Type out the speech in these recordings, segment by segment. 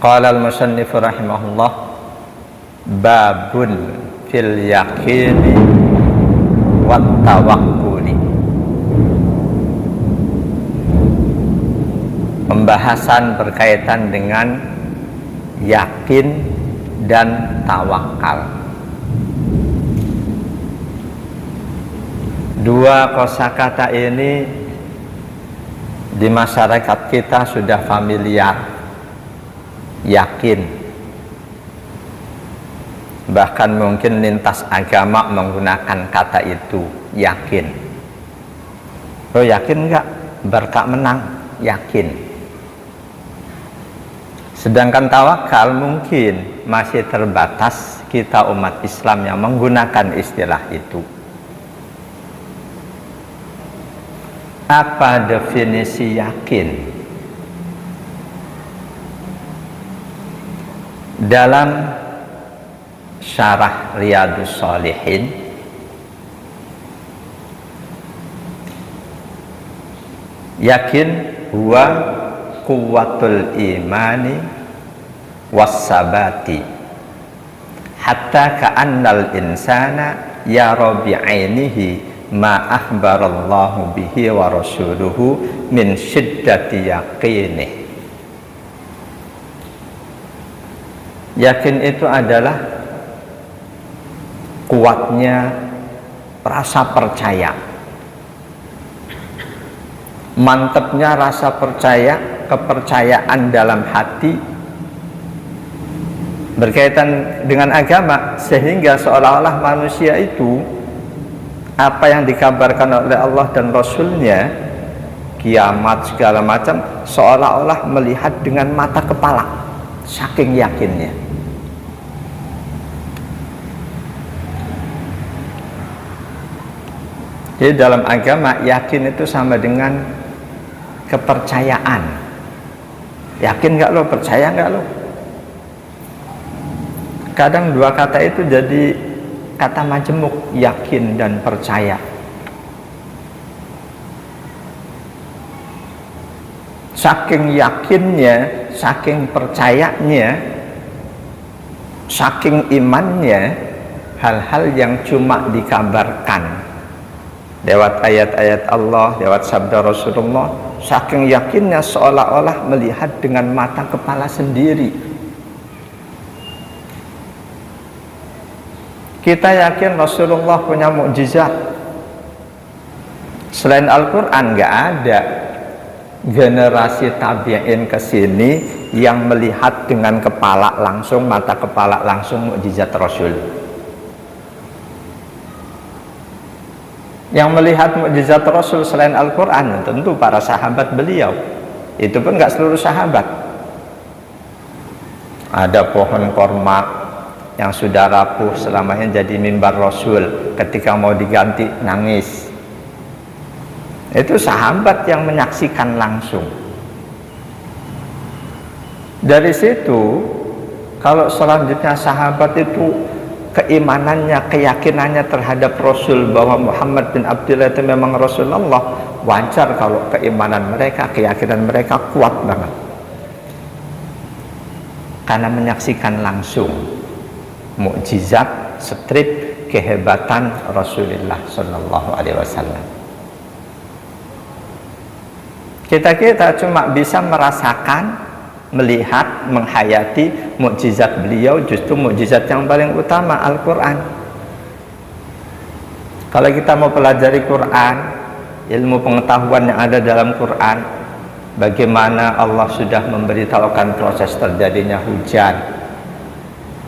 Qala al-musannif rahimahullah, babun fil yaqini wat tawakkuli. Pembahasan berkaitan dengan yakin dan tawakal. Dua kosakata ini di masyarakat kita sudah familiar. Yakin, bahkan mungkin lintas agama menggunakan kata itu, yakin. Oh, yakin enggak Barca menang? Yakin. Sedangkan tawakal mungkin masih terbatas kita umat Islam yang menggunakan istilah itu. Apa definisi yakin? Dalam syarah Riyadhus Shalihin, yakin huwa quwwatul imani wassabati hatta ka'annal insana yara bi'ainihi ma akhbarallahu bihi wa rasuluhu min syiddati yaqinih. Yakin itu adalah kuatnya rasa percaya, mantapnya rasa percaya, kepercayaan dalam hati berkaitan dengan agama, sehingga seolah-olah manusia itu apa yang dikabarkan oleh Allah dan Rasulnya, kiamat segala macam, seolah-olah melihat dengan mata kepala, saking yakinnya. Jadi dalam agama, yakin itu sama dengan kepercayaan. Yakin nggak lo? Percaya nggak lo? Kadang dua kata itu jadi kata majemuk, yakin dan percaya. Saking yakinnya, saking percayanya, saking imannya, hal-hal yang cuma dikabarkan lewat ayat-ayat Allah, lewat sabda Rasulullah, saking yakinnya seolah-olah melihat dengan mata kepala sendiri. Kita yakin Rasulullah punya mukjizat. Selain Al-Quran nggak ada generasi tabi'in kesini yang melihat dengan kepala langsung, mata kepala langsung mukjizat Rasul. Yang melihat mukjizat Rasul selain Al-Quran tentu para sahabat beliau. Itu pun nggak seluruh sahabat. Ada pohon korma yang sudah rapuh selamanya jadi mimbar Rasul, ketika mau diganti nangis. Itu sahabat yang menyaksikan langsung. Dari situ, kalau selanjutnya sahabat itu keimanannya, keyakinannya terhadap Rasul bahwa Muhammad bin Abdullah itu memang Rasulullah, wajar kalau keimanan mereka, keyakinan mereka kuat banget, karena menyaksikan langsung mukjizat, strip kehebatan Rasulullah Shallallahu Alaihi Wasallam. Kita cuma bisa merasakan, melihat, menghayati mukjizat beliau, justru mukjizat yang paling utama Al-Quran. Kalau kita mau pelajari Quran, ilmu pengetahuan yang ada dalam Quran, bagaimana Allah sudah memberitahukan proses terjadinya hujan,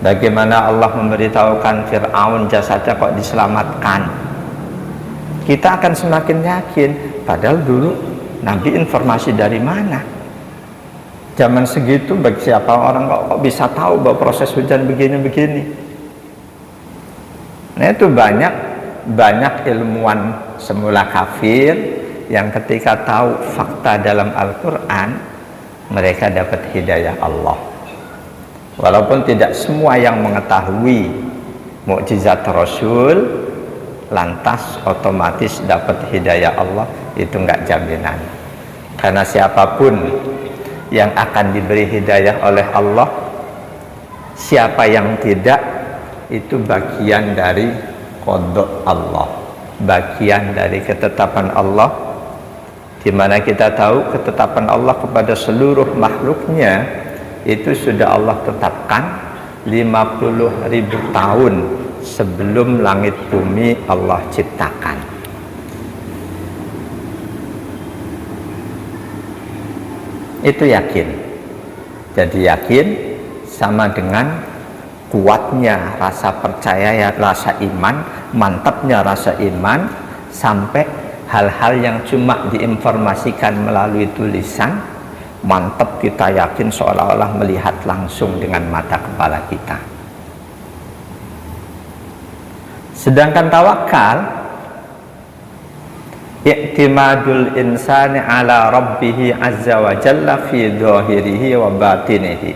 bagaimana Allah memberitahukan Fir'aun jasadnya kok diselamatkan, kita akan semakin yakin. Padahal dulu Nabi informasi dari mana? Zaman segitu bagi siapa orang kok bisa tahu bahwa proses hujan begini-begini? Nah, itu banyak ilmuwan semula kafir yang ketika tahu fakta dalam Al-Quran, mereka dapat hidayah Allah. Walaupun tidak semua yang mengetahui mukjizat Rasul lantas otomatis dapat hidayah Allah, itu enggak jaminan. Karena siapapun yang akan diberi hidayah oleh Allah, siapa yang tidak, itu bagian dari qada Allah, bagian dari ketetapan Allah, di mana kita tahu ketetapan Allah kepada seluruh makhluknya itu sudah Allah tetapkan 50.000 tahun sebelum langit bumi Allah ciptakan. Itu yakin. Jadi yakin sama dengan kuatnya rasa percaya, ya rasa iman, mantapnya rasa iman, sampai hal-hal yang cuma diinformasikan melalui tulisan, mantap kita yakin seolah-olah melihat langsung dengan mata kepala kita. Sedangkan tawakal, i'timadul insani ala rabbih azza wa jalla fi dhahirihi wa batinihi,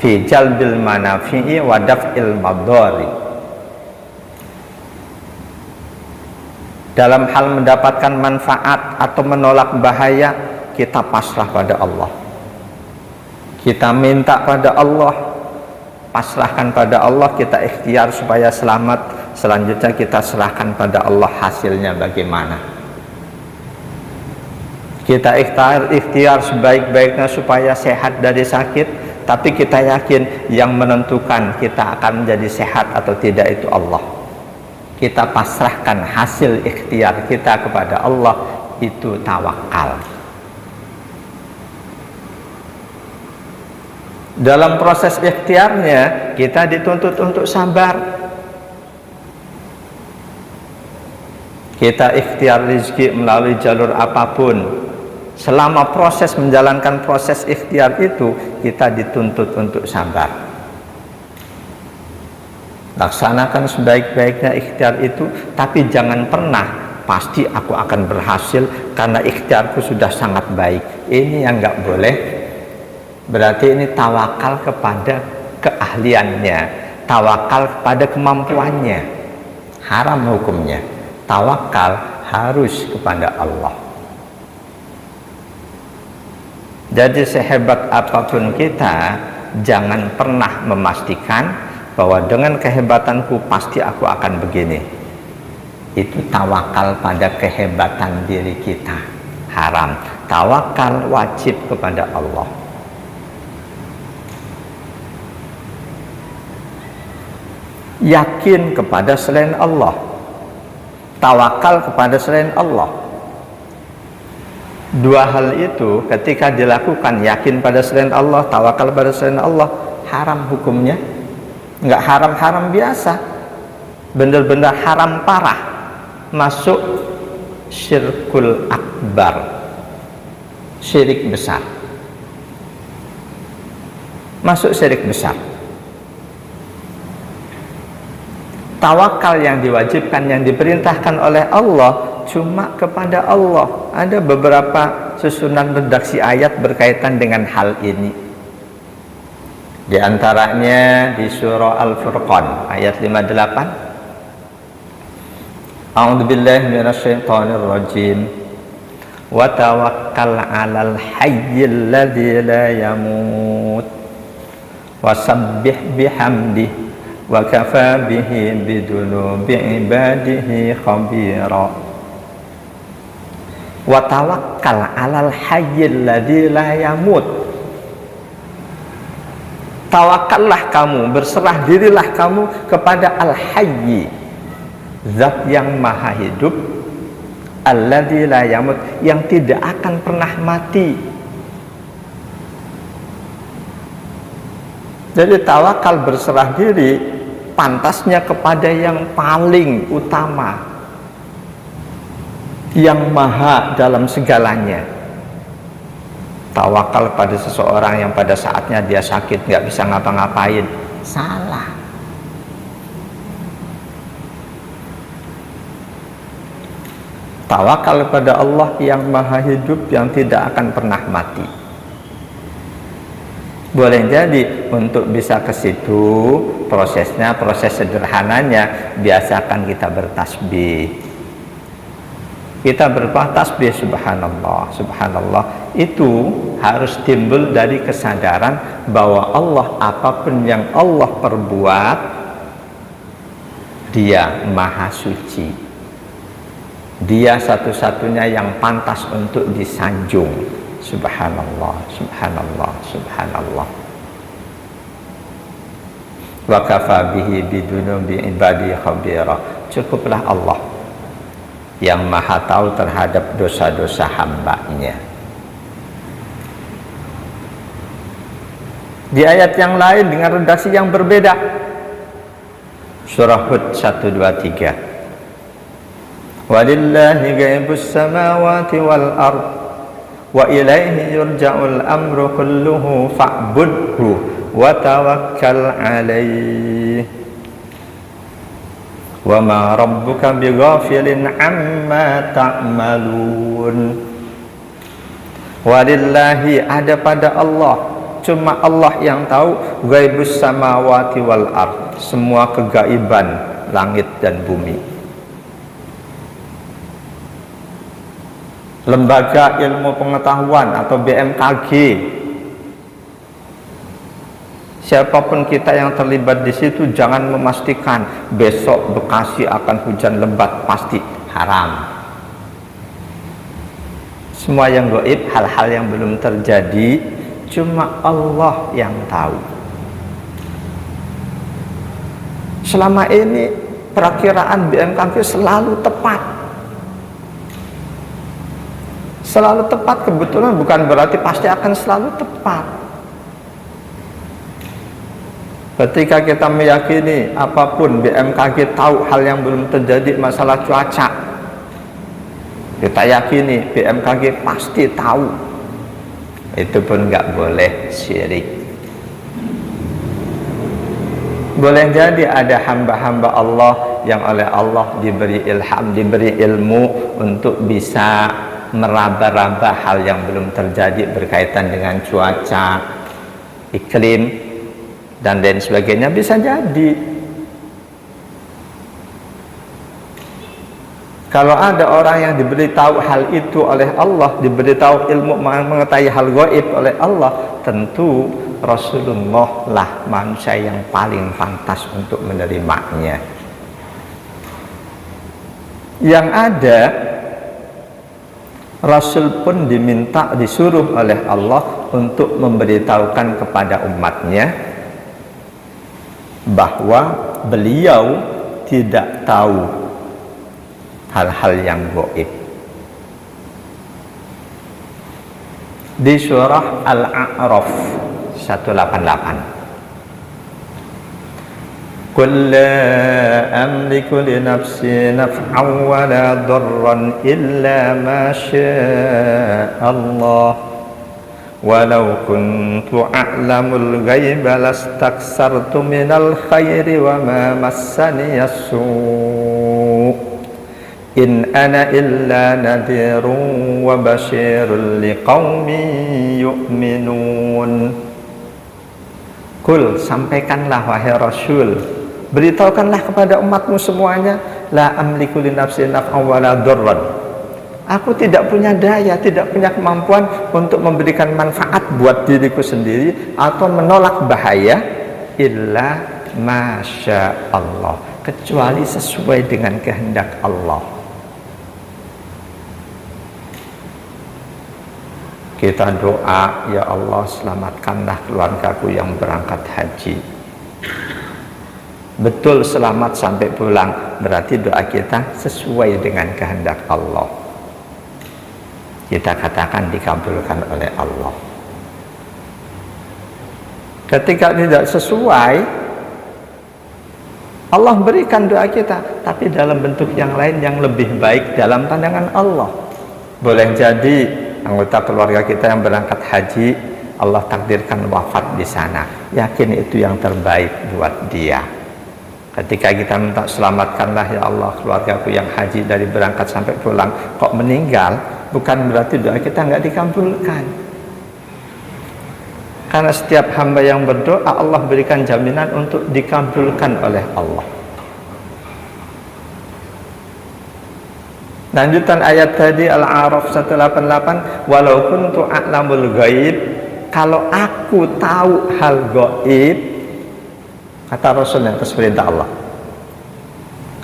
fi jalbil manafi'i wa daf'il madari. Dalam hal mendapatkan manfaat atau menolak bahaya, kita pasrah pada Allah, kita minta pada Allah, pasrahkan pada Allah, kita ikhtiar supaya selamat. Selanjutnya kita serahkan pada Allah hasilnya bagaimana. Kita ikhtiar sebaik-baiknya supaya sehat dari sakit, tapi kita yakin yang menentukan kita akan menjadi sehat atau tidak itu Allah. Kita pasrahkan hasil ikhtiar kita kepada Allah, itu tawakal. Dalam proses ikhtiarnya kita dituntut untuk sabar. Kita ikhtiar rezeki melalui jalur apapun, selama proses menjalankan proses ikhtiar itu kita dituntut untuk sabar. Laksanakan sebaik-baiknya ikhtiar itu, tapi jangan pernah pasti aku akan berhasil karena ikhtiarku sudah sangat baik. Ini yang nggak boleh. Berarti ini tawakal kepada keahliannya, tawakal kepada kemampuannya, haram hukumnya. Tawakal harus kepada Allah. Jadi sehebat apapun kita, jangan pernah memastikan bahwa dengan kehebatanku pasti aku akan begini. Itu tawakal pada kehebatan diri kita, haram. Tawakal wajib kepada Allah. Yakin kepada selain Allah, tawakal kepada selain Allah. Dua hal itu ketika dilakukan, yakin pada selain Allah, tawakal pada selain Allah, haram hukumnya. Enggak haram-haram biasa, benar-benar haram parah, masuk syirkul akbar, syirik besar, masuk syirik besar. Tawakal yang diwajibkan, yang diperintahkan oleh Allah cuma kepada Allah. Ada beberapa susunan redaksi ayat berkaitan dengan hal ini. Di antaranya di surah Al-Furqan ayat 58. A'udzubillahi minasyaitonir rajim. Wa tawakkal 'alal hayyil ladzi la yamut. Wasabbih bihamdihi wa kafa bihi bidunubi ibadihi khabira. Wa tawakkal 'alal hayyil ladzi la yamut. Tawakallah kamu, berserah dirilah kamu kepada al-hayy, zat yang maha hidup, alladzi la yamut, yang tidak akan pernah mati. Jadi tawakal, berserah diri, pantasnya kepada yang paling utama, yang maha dalam segalanya. Tawakal pada seseorang yang pada saatnya dia sakit nggak bisa ngapa-ngapain, salah. Tawakal pada Allah yang maha hidup, yang tidak akan pernah mati. Boleh jadi untuk bisa ke situ prosesnya, proses sederhananya, biasakan kita bertasbih, Kita berbuat tasbih subhanallah, subhanallah, itu harus timbul dari kesadaran bahwa Allah, apapun yang Allah perbuat, Dia maha suci. Dia satu-satunya yang pantas untuk disanjung. Subhanallah, subhanallah, subhanallah. Wa kafa bihi bidunubi ibadi khabira. Cukuplah Allah yang maha tahu terhadap dosa-dosa hambanya. Di ayat yang lain dengan redaksi yang berbeda, surah Hud 123, walillahi ghaibus samawati wal ard wa ilaihi yurja'ul amru kulluhu fa'budhu wa tawakkal alaih wa ma rabbuka bighafilin amma ta'malun. Walillahi, ada pada Allah, cuma Allah yang tahu ghaibus samawati wal ard, semua kegaiban langit dan bumi. Lembaga Ilmu Pengetahuan atau BMKG, siapapun kita yang terlibat di situ jangan memastikan besok Bekasi akan hujan lebat, pasti haram. Semua yang gaib, hal-hal yang belum terjadi, cuma Allah yang tahu. Selama ini perakiraan BMKG selalu tepat. Selalu tepat, kebetulan bukan berarti pasti akan selalu tepat. Ketika kita meyakini apapun BMKG tahu hal yang belum terjadi, masalah cuaca, kita yakini BMKG pasti tahu, itu pun nggak boleh syirik. Boleh jadi ada hamba-hamba Allah yang oleh Allah diberi ilham, diberi ilmu untuk bisa meraba-raba hal yang belum terjadi berkaitan dengan cuaca, iklim, dan lain sebagainya. Bisa jadi kalau ada orang yang diberitahu hal itu oleh Allah, diberitahu ilmu mengetahui hal gaib oleh Allah, tentu Rasulullah lah manusia yang paling pantas untuk menerimanya. Yang ada, Rasul pun disuruh oleh Allah untuk memberitahukan kepada umatnya bahwa beliau tidak tahu hal-hal yang gaib. Di surah Al-A'raf 188, Qul la amliku li nafsi naf'an wa la darran illa ma syaa Allah walau kuntu a'lamul ghaiba lastaksartu minal khairi wa ma massani as-su' in ana illa nadhirun wa basyirun liqaumin yu'minun. Qul, sampaikanlah wahai Rasul, beritahukanlah kepada umatmu semuanya, la amliku li nafsi naf'an wa la darran. Aku tidak punya daya, tidak punya kemampuan untuk memberikan manfaat buat diriku sendiri atau menolak bahaya, illa masya Allah, kecuali sesuai dengan kehendak Allah. Kita doa, ya Allah selamatkanlah keluargaku yang berangkat haji. Betul, selamat sampai pulang, berarti doa kita sesuai dengan kehendak Allah. Kita katakan dikabulkan oleh Allah. Ketika tidak sesuai, Allah berikan doa kita, tapi dalam bentuk yang lain yang lebih baik dalam pandangan Allah. Boleh jadi anggota keluarga kita yang berangkat haji, Allah takdirkan wafat di sana, yakin itu yang terbaik buat dia. Ketika kita minta selamatkanlah ya Allah keluargaku yang haji dari berangkat sampai pulang, kok meninggal, bukan berarti doa kita nggak dikabulkan. Karena setiap hamba yang berdoa, Allah berikan jaminan untuk dikabulkan oleh Allah. Lanjutan ayat tadi Al-A'raf 188, walau kuntu a'lamul ghaib, kalau aku tahu hal gaib, kata Rasul yang atas perintah Allah,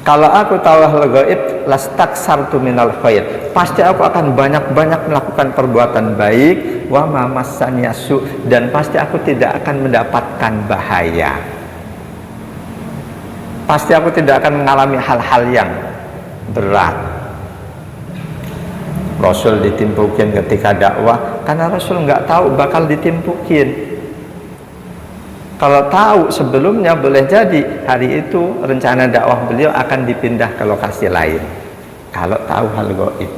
kalau aku tahu hal gaib, lastaksartu minal khair, pasti aku akan banyak-banyak melakukan perbuatan baik, wa ma massani yasu, dan pasti aku tidak akan mendapatkan bahaya, pasti aku tidak akan mengalami hal-hal yang berat. Rasul ditimpukin ketika dakwah karena Rasul nggak tahu bakal ditimpukin. Kalau tahu sebelumnya, boleh jadi hari itu rencana dakwah beliau akan dipindah ke lokasi lain, kalau tahu hal gaib.